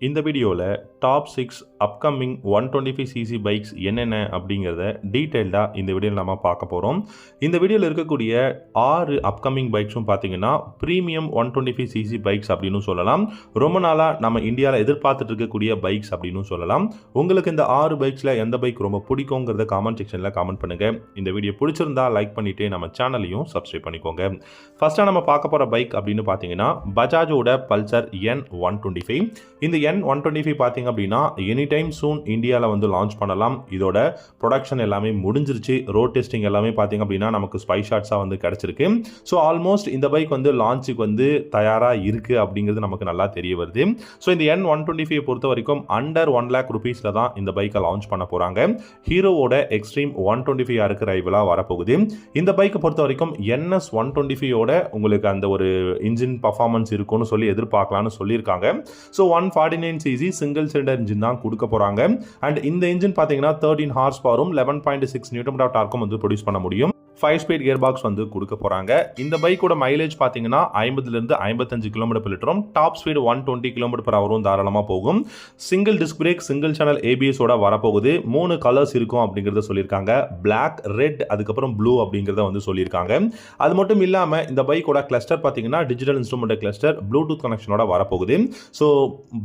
இந்த வீடியோவில் top 6 upcoming 125cc bikes என்னென்ன அப்படிங்கிறத டீட்டெயில்டாக இந்த வீடியோவில் நம்ம பார்க்க போகிறோம். இந்த வீடியோவில் இருக்கக்கூடிய 6 அப்கமிங் பைக்ஸும் பார்த்தீங்கன்னா ப்ரீமியம் 125cc பைக்ஸ் அப்படின்னு சொல்லலாம். ரொம்ப நாளாக நம்ம இந்தியாவில் எதிர்பார்த்துட்டு இருக்கக்கூடிய பைக்ஸ் அப்படின்னு சொல்லலாம். உங்களுக்கு இந்த 6 பைக்ஸில் எந்த பைக் ரொம்ப பிடிக்குங்கிறத காமெண்ட் செக்ஷனில் காமெண்ட் பண்ணுங்கள். இந்த வீடியோ பிடிச்சிருந்தா லைக் பண்ணிவிட்டு நம்ம சேனலையும் சப்ஸ்கிரைப் பண்ணிக்கோங்க. ஃபர்ஸ்ட்டாக நம்ம பார்க்க போகிற பைக் அப்படின்னு பார்த்தீங்கன்னா பஜாஜோட பல்சர் N125. இந்த N125 பார்த்தீங்க அப்படின்னா எனி டைம் சூன் இந்தியாவில் வந்து லான்ச் பண்ணலாம். இதோட ப்ரொடக்ஷன் எல்லாமே முடிஞ்சிருச்சு. ரோட் டெஸ்டிங் எல்லாமே பார்த்தீங்க அப்படின்னா நமக்கு ஸ்பை ஷாட்ஸாக வந்து கிடச்சிருக்கு. ஸோ ஆல்மோஸ்ட் இந்த பைக் வந்து லான்ச்சுக்கு வந்து தயாராக இருக்குது அப்படிங்கிறது நமக்கு நல்லா தெரிய வருது. ஸோ இந்த N125 பொறுத்த வரைக்கும் அண்டர் 1 lakh rupeesல தான் இந்த பைக்கை லான்ச் பண்ண போகிறாங்க. ஹீரோவோட எக்ஸ்ட்ரீம் 125 ஆருக்கு ரைவலாக வரப்போகுது. இந்த பைக்கை பொறுத்த வரைக்கும் NS 125யோட உங்களுக்கு அந்த ஒரு இன்ஜின் பர்ஃபார்மன்ஸ் இருக்கும்னு சொல்லி எதிர்பார்க்கலாம்னு சொல்லியிருக்காங்க. So 149cc single cylinder engine தான் கொடுக்க போறாங்க. அண்ட் இந்த இன்ஜின் பார்த்தீங்கன்னா 13 ஹார்ஸ் பவரும் 11.6 நியூட்டன் மீட்டர் டார்க்கும் வந்து ப்ரொடியூஸ் பண்ண முடியும். 5 ஸ்பீட் கியர் பாக்ஸ் வந்து கொடுக்க போறாங்க. இந்த பைக்கோட மைலேஜ் பார்த்தீங்கன்னா 50லிருந்து 55 km/லிட்டரும், டாப் ஸ்பீடு 120 km/h தாராளமாக போகும். Single disc brake, single channel ABS ஓட வரப்போகுது. 3 கலர்ஸ் இருக்கும் அப்படிங்கிறத சொல்லியிருக்காங்க. பிளாக், ரெட், அதுக்கப்புறம் ப்ளூ அப்படிங்கிறத வந்து சொல்லியிருக்காங்க. அது மட்டும் இல்லாமல் இந்த பைக்கோட கிளஸ்டர் பார்த்தீங்கன்னா டிஜிட்டல் இன்ஸ்ட்ருமெண்ட் கிளஸ்டர், ப்ளூடூத் கனெக்ஷனோட வரப்போகுது. ஸோ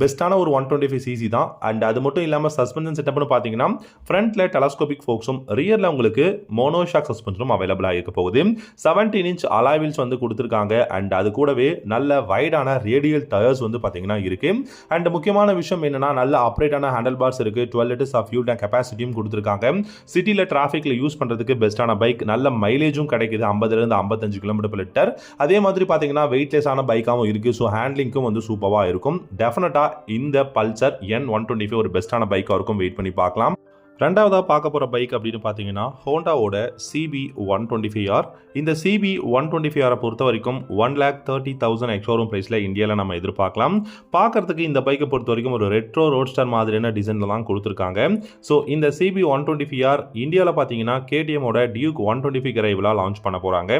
பெஸ்ட்டான ஒரு 125cc தான். அண்ட் அது மட்டும் இல்லாமல் சஸ்பென்ஷன் செட்டப்னு பார்த்தீங்கன்னா ஃப்ரண்ட்ல டெலஸ்கோபிக் ஃபோக்ஸும் ரியரில் உங்களுக்கு மோனோஷாக் சஸ்பென்ஷனும் அவைலபிளாக இருக்க போகுது. 17 inch அலாய் வீல்ஸ் வந்து கொடுத்துருக்காங்க. அண்ட் அது கூடவே நல்ல வைடான ரேடியல் டயர்ஸ் வந்து பார்த்தீங்கன்னா இருக்கு. அண்ட் முக்கியமான விஷயம் என்னன்னா நல்ல ஆப்ரேட்டான ஹேண்டில் பார்ஸ் இருக்கு. 12 liters ஆஃப் ஃபியூல் டேங்க் கெப்பாசிட்டியும் கொடுத்துருக்காங்க. சிட்டியில் டிராஃபிக்ல யூஸ் பண்ணுறதுக்கு பெஸ்ட்டான பைக். நல்ல மைலேஜும் கிடைக்குது, 50லிருந்து 55 km/லிட்டர். அதே மாதிரி பார்த்தீங்கன்னா வெயிட்லெஸ்ஸான பைக்காகவும் இருக்கு. ஸோ ஹேண்ட்லிங்க்கும் வந்து சூப்பராக இருக்கும். டெஃபினட்டா இந்த பல்சர் N125 ஒரு பெஸ்ட்டான பைக்காக இருக்கும். வெயிட் பண்ணி பார்க்கலாம். ரெண்டாவதாக பார்க்க போகிற பைக் அப்படின்னு பார்த்தீங்கன்னா ஹோண்டாவோட CB125R. இந்த CB125R பொறுத்த வரைக்கும் 1,30,000 எக்ஸ்ஷோரூம் ப்ரைஸில் இந்தியாவில் நம்ம எதிர்பார்க்கலாம். பார்க்கறதுக்கு இந்த பைக்கை பொறுத்த வரைக்கும் ஒரு ரெட்ரோ ரோட்ஸ்டர் மாதிரியான டிசைனில் தான் கொடுத்துருக்காங்க. ஸோ இந்த CB125R இந்தியாவில் பார்த்தீங்கன்னா KTMோட டியூக் 125 கிரைவில் லான்ச் பண்ண போகிறாங்க.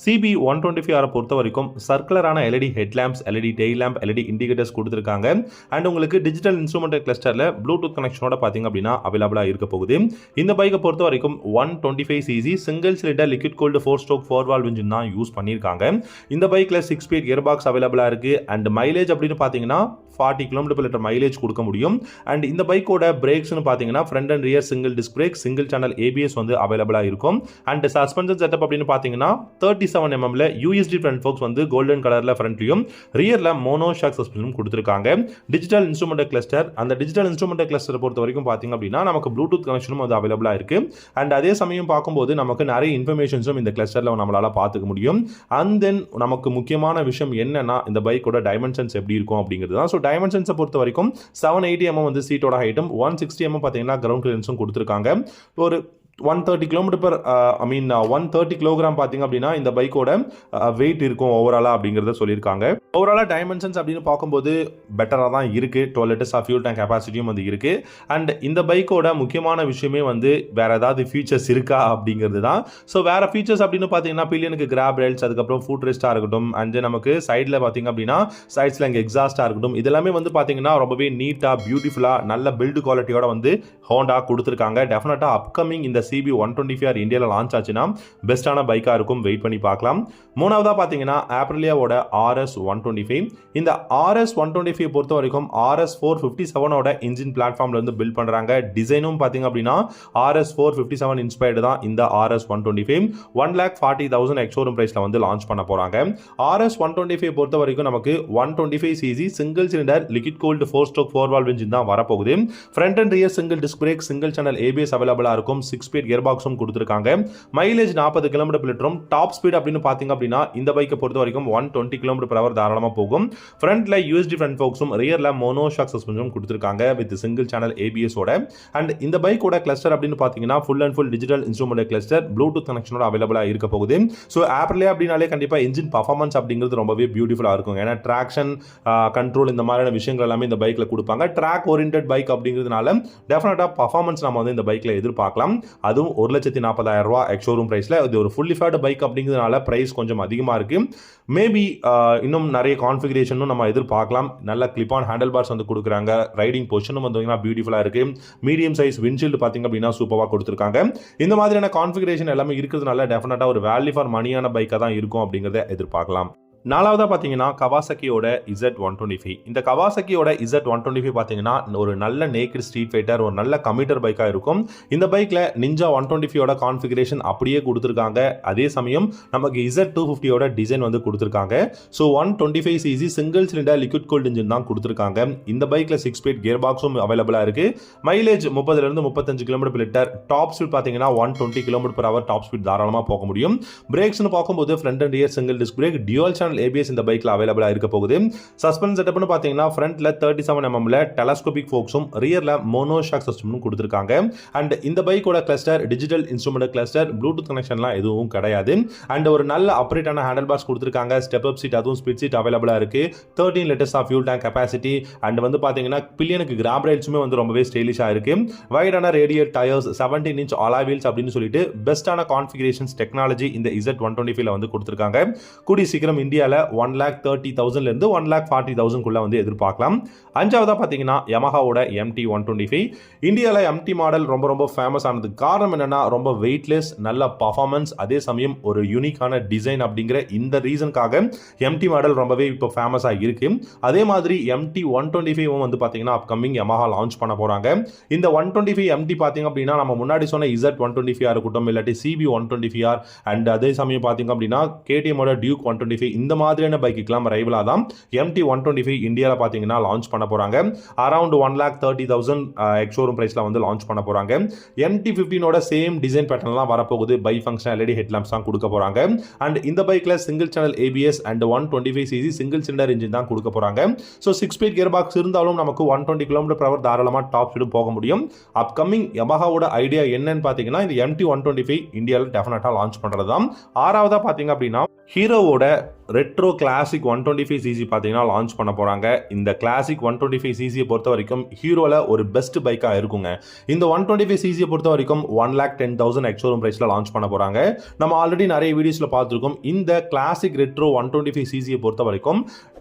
CB125R பொறுத்த வரைக்கும் சர்க்குலரான LED headlamps, LED tail lamp, LED indicators கொடுத்துருக்காங்க. அண்ட் உங்களுக்கு டிஜிட்டல் இன்ஸ்ட்ருமெண்ட் கிளஸ்டரில் ப்ளூடூத் கனெக்ஷனோட பார்த்தீங்க அப்படின்னா அவைலபிளாக இருக்க போகுது. இந்த பைக்கை பொறுத்த வரைக்கும் 125cc single cylinder liquid cooled 4-stroke 4-valve engine தான் யூஸ் பண்ணியிருக்காங்க. இந்த பைக்ல 6 ஸ்பீட் கியர் பாக்ஸ் அவைலபிளா இருக்கு. அண்ட் மைலேஜ் அப்படின்னு பார்த்தீங்கன்னா 40 km/லிட்டர் மைலேஜ் கொடுக்க முடியும். அண்ட் இந்த பைக்கோட பிரேக்ஸ்னு பார்த்தீங்கன்னா front and rear single disc brake, single channel ABS வந்து அவைலபிளா இருக்கும். அண்ட் சஸ்பென்ஷன் செட்டப் அப்படின்னு பார்த்தீங்கன்னா 37 mmல USD ஃப்ரண்ட் ஃபோக்ஸ் வந்து கோல்டன் கலர்ல ஃப்ரண்ட்லயும், ரியர்ல மோனோஷாக் சஸ்பென்ஷனும் கொடுத்துருக்காங்க. டிஜிட்டல் இன்ஸ்ட்ருமெண்ட் கிளஸ்டர், அந்த டிஜிட்டல் இன்ஸ்ட்ருமெண்ட் கிளஸ்டர் பொறுத்த வரைக்கும் பார்த்தீங்க அப்படின்னா நமக்கு ப்ளூடூத் கனெக்ஷனும் அது அவைலபிளா இருக்கு. அண்ட் அதே சமயம் பார்க்கும்போது நமக்கு நிறைய இன்ஃபர்மேஷன்ஸும் இந்த கிளஸ்டர்ல நம்மளால பார்த்துக்க முடியும். அண்ட் தென் நமக்கு முக்கியமான விஷயம் என்னன்னா இந்த பைக்கோட டைமென்ஷன்ஸ் எப்படி இருக்கும் அப்படிங்கிறது தான். ஸோ டைமென்ஷன்ஸை பொறுத்த வரைக்கும் 780 mm வந்து சீட்டோட ஹைட்டும், 160 mm பார்த்தீங்கன்னா கிரவுண்ட் கிளியரன்ஸும் கொடுத்துருக்காங்க. ஒரு 130 kg பார்த்தீங்க அப்படின்னா இந்த பைக்கோட வெயிட் இருக்கும் ஓவராலா அப்படிங்கிறத சொல்லியிருக்காங்க. ஓவராலா டைமென்ஷன்ஸ் அப்படின்னு பார்க்கும்போது பெட்டராக தான் இருக்கு. 12 liters ஆஃப் ஃபியூல் டேங்க் கெப்பாசிட்டியும் வந்து இருக்கு. அண்ட் இந்த பைக்கோட முக்கியமான விஷயமே வந்து வேற ஏதாவது ஃபீச்சர்ஸ் இருக்கா அப்படிங்கிறது தான். ஸோ வேற ஃபீச்சர்ஸ் அப்படின்னு பார்த்தீங்கன்னா பில்லியனுக்கு கிராப் ரேல்ஸ், அதுக்கப்புறம் ஃபுட் ரெஸ்டாக இருக்கட்டும், அண்ட் நமக்கு சைடில் பார்த்தீங்க அப்படின்னா சைட்ஸில் இங்கே எக்ஸாஸ்டாக இருக்கட்டும், இதெல்லாமே வந்து பார்த்தீங்கன்னா ரொம்பவே நீட்டாக பியூட்டிஃபுல்லாக நல்ல பில்டு குவாலிட்டியோட வந்து ஹோண்டா கொடுத்துருக்காங்க. டெஃபினட்டாக அப்கமிங் இந்த CB125R இந்தியாவில் லான்ச் ஆச்சுன்னா பெஸ்ட்டான பைக்காக இருக்கும். வெயிட் பண்ணி பார்க்கலாம். மூணாவதாக பார்த்தீங்கன்னா ஆப்ரிலியாவோட RS125. இந்த RS125 பொறுத்த வரைக்கும் RS457ஓட இன்ஜின் பிளாட்ஃபார்ம்ல இருந்து பில்ட் பண்றாங்க. டிசைனும் பார்த்தீங்க அப்படின்னா RS457 இன்ஸ்பயர்டு தான் இந்த RS125. 1,40,000 எக்ஸ்ஷோரூம் பிரைஸ்ல வந்து லான்ச் பண்ண போறாங்க. RS125 பொறுத்த வரைக்கும் நமக்கு 125cc single cylinder liquid cooled 4-stroke 4-valve engine தான் வரப்போகுது. Front and rear single disc brake, single channel ABS அவைலபிளா இருக்கும். 6 ஸ்பீட் கியர் பாக்ஸும் கொடுத்துருக்காங்க. மைலேஜ் 40 km/லிட்டரும். டாப் ஸ்பீட் அப்படின்னு பார்த்தீங்க அப்படின்னா இந்த பைக்கை பொறுத்த வரைக்கும் 120 km/h தாராளமாக போகும். ஃப்ரண்ட்ல USD ஃப்ரண்ட் ஃபோக்ஸும், ரியர்ல மோனோஷாக் சஸ்பென்ஷனும் கொடுத்துருக்காங்க வித் சிங்கிள் சேனல் ABS ஓட. அண்ட் இந்த பைக்கோட கிளஸ்டர் அப்படின்னு பார்த்தீங்கன்னா full and full digital instrument cluster, Bluetooth கனெக்ஷனோட அவைலபிளாக இருக்க போகுது. ஸோ ஆப்ரிலியா அப்படின்னாலே கண்டிப்பாக இன்ஜின் பர்ஃபார்மன்ஸ் அப்படிங்கிறது ரொம்பவே பியூட்டிஃபுல்லாக இருக்கும். ஏன்னா ட்ராக்ஷன் கண்ட்ரோல் இந்த மாதிரியான விஷயங்கள் எல்லாமே இந்த பைக்கில் கொடுப்பாங்க. ட்ராக் ஓரியன்ட் பைக் அப்படிங்கிறதுனால டெஃபினட்டாக பர்ஃபார்மன்ஸ் நம்ம வந்து இந்த பைக்கில் எதிர்பார்க்கலாம். அதுவும் 1,40,000 ரூபா எக்ஸ்ஷோரூம் ப்ரைஸில். இது ஒரு ஃபுல்லி ஃபேர்டு பைக் அப்படிங்கிறதுனால ப்ரைஸ் கொஞ்சம் அதிகமாக இருக்குது. மேபி இன்னும் நிறைய கான்ஃபிகரேஷனும் நம்ம எதிர்பார்க்கலாம். நல்ல கிளிப் ஆன் ஹேண்டில் பார்ஸ் வந்து கொடுக்குறாங்க. ரைடிங் பொசிஷனும் வந்து பியூட்டிஃபுல்லாக இருக்குது. மீடியம் சைஸ் விண்ட்ஷீல்டு பார்த்தீங்க அப்படின்னா சூப்பராக கொடுத்துருக்காங்க. இந்த மாதிரியான கான்ஃபிகரேஷன் எல்லாமே இருக்கிறதுனால டெஃபினட்டாக ஒரு வேல்யூ ஃபார் மணியான பைக்காக தான் இருக்கும் அப்படிங்கிறத எதிர்பார்க்கலாம். நாலாவதாக பார்த்தீங்கன்னா கவாசக்கியோட Z125. இந்த கவாசக்கியோட Z125 பார்த்தீங்கன்னா ஒரு நல்ல நேக்கட் ஸ்ட்ரீட் ஃபைட்டர், ஒரு நல்ல கம்யூட்டர் பைக்காக இருக்கும். இந்த பைக்கில் நிஞ்சா 125யோட கான்ஃபிகரேஷன் அப்படியே கொடுத்துருக்காங்க. அதே சமயம் நமக்கு Z250யோட டிசைன் வந்து கொடுத்துருக்காங்க. So 125cc single cylinder liquid cooled engine தான் கொடுத்துருக்காங்க. இந்த பைக்கில் 6 ஸ்பீட் கியர் பாக்ஸும் அவைலபிளாக இருக்குது. Mileage 30 to 35 km/லிட்டர். டாப் ஸ்பீட் பார்த்தீங்கன்னா 120 km/h டாப் ஸ்பீட் தாராளமாக போக முடியும். பிரேக்ஸ்னு பார்க்கும்போது front and rear single disc brake, dual channel ABS இந்த பைக்ல அவைலபிளா இருக்க போகுது. சஸ்பென்ஸ் செட்டப்னு பாத்தீங்கன்னா ஃப்ரண்ட்ல 37mm டெலஸ்கோபிக் ஃபோக்ஸும் ரியர்ல மோனோஷாக் சிஸ்டமும் கொடுத்திருக்காங்க. அண்ட் இந்த பைக்கோட cluster digital instrument cluster, Bluetooth கனெக்ஷன்லாம் எதுவும் கிடையாது. அண்ட் ஒரு நல்ல அப்ரேட்டான ஹேண்டில் பார்ஸ் கொடுத்திருக்காங்க. ஸ்டெப் அப் சீட் அதுவும் ஸ்பீட் சீட் அவைலபிளா இருக்கு. 13 litres of fuel tank capacity. And வந்து பாத்தீங்கன்னா பில்லியனுக்கு கிராப் ரைல்ஸுமே வந்து ரொம்பவே ஸ்டைலிஷா இருக்கு. வைடான radial tyres, 17 inch alloy wheels அப்படின்னு சொல்லிட்டு பெஸ்டான கான்ஃபிகரேஷன்ஸ் டெக்னாலஜி இந்த Z125 வந்து கொடுத்திருக்காங்க. கூடிய சீக்கிரம் இந்தியாவில் 1,30,000 இருந்து 1,40,000 வந்து எதிர்பார்க்கலாம். அஞ்சாவதா பார்த்தீங்கன்னா யமஹாவோட MT125. இந்தியாவில் MT மாடல் ரொம்ப ரொம்ப ஃபேமஸ் ஆனதுக்கு காரணம் என்னன்னா ரொம்ப வெயிட்லெஸ், நல்ல பர்ஃபார்மன்ஸ், அதே சமயம் ஒரு யூனிக்கான டிசைன் அப்படிங்கிற இந்த ரீசனுக்காக MT மாடல் ரொம்பவே இப்போ ஃபேமஸாக இருக்கு. அதே மாதிரி MT125 வந்து பார்த்தீங்கன்னா அப்கமிங் யமஹா லான்ச் பண்ண போறாங்க. இந்த 125 MT பார்த்தீங்க அப்படின்னா நம்ம முன்னாடி சொன்ன Z125 இருக்கட்டும், இல்லாட்டி CB125R, அண்ட் அதே சமயம் பார்த்தீங்க அப்படின்னா KTMோட டியூக் 125 இந்த மாதிரியான பைக்குக்கெல்லாம் ரைவலாக தான் MT125 இந்தியாவில் பார்த்தீங்கன்னா லான்ச் பண்ண போறாங்க. அரௌண்ட் 1,30,000 எக்ஸ்ஷோரூம் பிரைஸ்ல வந்து லான்ச் பண்ண போறாங்க. MT15ஓட சேம் டிசைன் பேட்டர்ன்லாம் வரப்போகுது. பை ஃபங்க்ஷன் LED ஹெட்லாம்ப்ஸ் தான் கொடுக்க போறாங்க. அண்ட் இந்த பைக்ல single channel ABS and 125cc single cylinder engine தான் கொடுக்க போறாங்க. ஸோ 6 ஸ்பீட் கியர் பாக்ஸ் இருந்தாலும் நமக்கு 120 km/h தாராளமாக டாப் ஸ்பீடும் போக முடியும். அப்கமிங் யமஹாவோட ஐடியா என்னன்னு பார்த்தீங்கன்னா இந்த MT125 இந்தியாவில் டெஃபினட்டாக லான்ச் பண்றது தான். ஆறாவதா பார்த்தீங்க அப்படின்னா ஹீரோவோட ரெட்ரோ கிளாசிக் 125cc பார்த்தீங்கன்னா லான்ச் பண்ண போறாங்க. இந்த கிளாசிக் 125cc பொறுத்த வரைக்கும் ஹீரோல ஒரு பெஸ்ட் பைக்காக இருக்குங்க. இந்த 125cc பொறுத்த வரைக்கும் 1,10,000 எக்ஸ்ஷோரூம் பிரைஸ்ல லான்ச் பண்ண போறாங்க. நம்ம ஆல்ரெடி நிறைய வீடியோஸ்ல பார்த்துருக்கோம். இந்த கிளாசிக் ரெட்ரோ 125cc பொறுத்த வரைக்கும்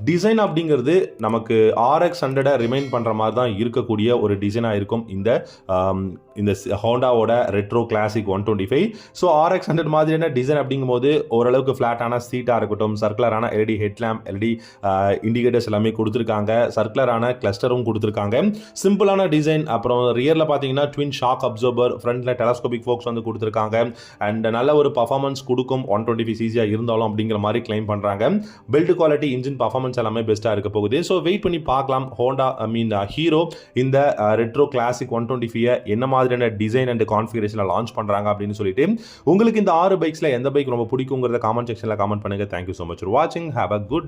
டிசைன் அப்படிங்கிறது நமக்கு RX100 ரிமைண்ட் பண்ற மாதிரி தான் இருக்கக்கூடிய ஒரு டிசைனா இருக்கும் இந்த ஹோண்டாவோட ரெட்ரோ கிளாசிக் 125. ஸோ RX100 மாதிரியான டிசைன் அப்படிங்கும்போது ஓரளவுக்கு ஃபிளாட்டான சீட்டா இருக்கட்டும், சர்க்குலரான LED ஹெட்லாம்ப், LED இண்டிகேட்டர்ஸ் எல்லாமே கொடுத்துருக்காங்க. சர்க்குலரான கிளஸ்டரும் கொடுத்துருக்காங்க. சிம்பிளான டிசைன். அப்புறம் ரியர்ல பார்த்தீங்கன்னா ட்வின் ஷாக் அப்சர்வர், ஃப்ரண்ட்ல டெலஸ்கோபிக் ஃபோக்ஸ் வந்து கொடுத்துருக்காங்க. அண்ட் நல்ல ஒரு பர்ஃபார்மன்ஸ் கொடுக்கும் 125cc இருந்தாலும் அப்படிங்கிற மாதிரி கிளைம் பண்றாங்க. பில்ட் குவாலிட்டி, இன்ஜின் பர்ஃபார்மன்ஸ் எல்லாமே பெஸ்ட்டாக இருக்க போகுது. ஸோ வெயிட் பண்ணி பார்க்கலாம் ஹீரோ இந்த ரெட்ரோ கிளாசிக் 125 என்ன மாதிரியான டிசைன் அண்ட் கான்ஃபிகரேஷனில் லான்ச் பண்றாங்க அப்படின்னு சொல்லிட்டு. உங்களுக்கு இந்த 6 பைக்ஸ்ல எந்த பைக் ரொம்ப பிடிக்குங்கிறத காமெண்ட் செக்ஷன்ல காமெண்ட் பண்ணுங்க. தேங்க்யூ ஸோ மச் ஃபார் வாட்சிங். Have a good day.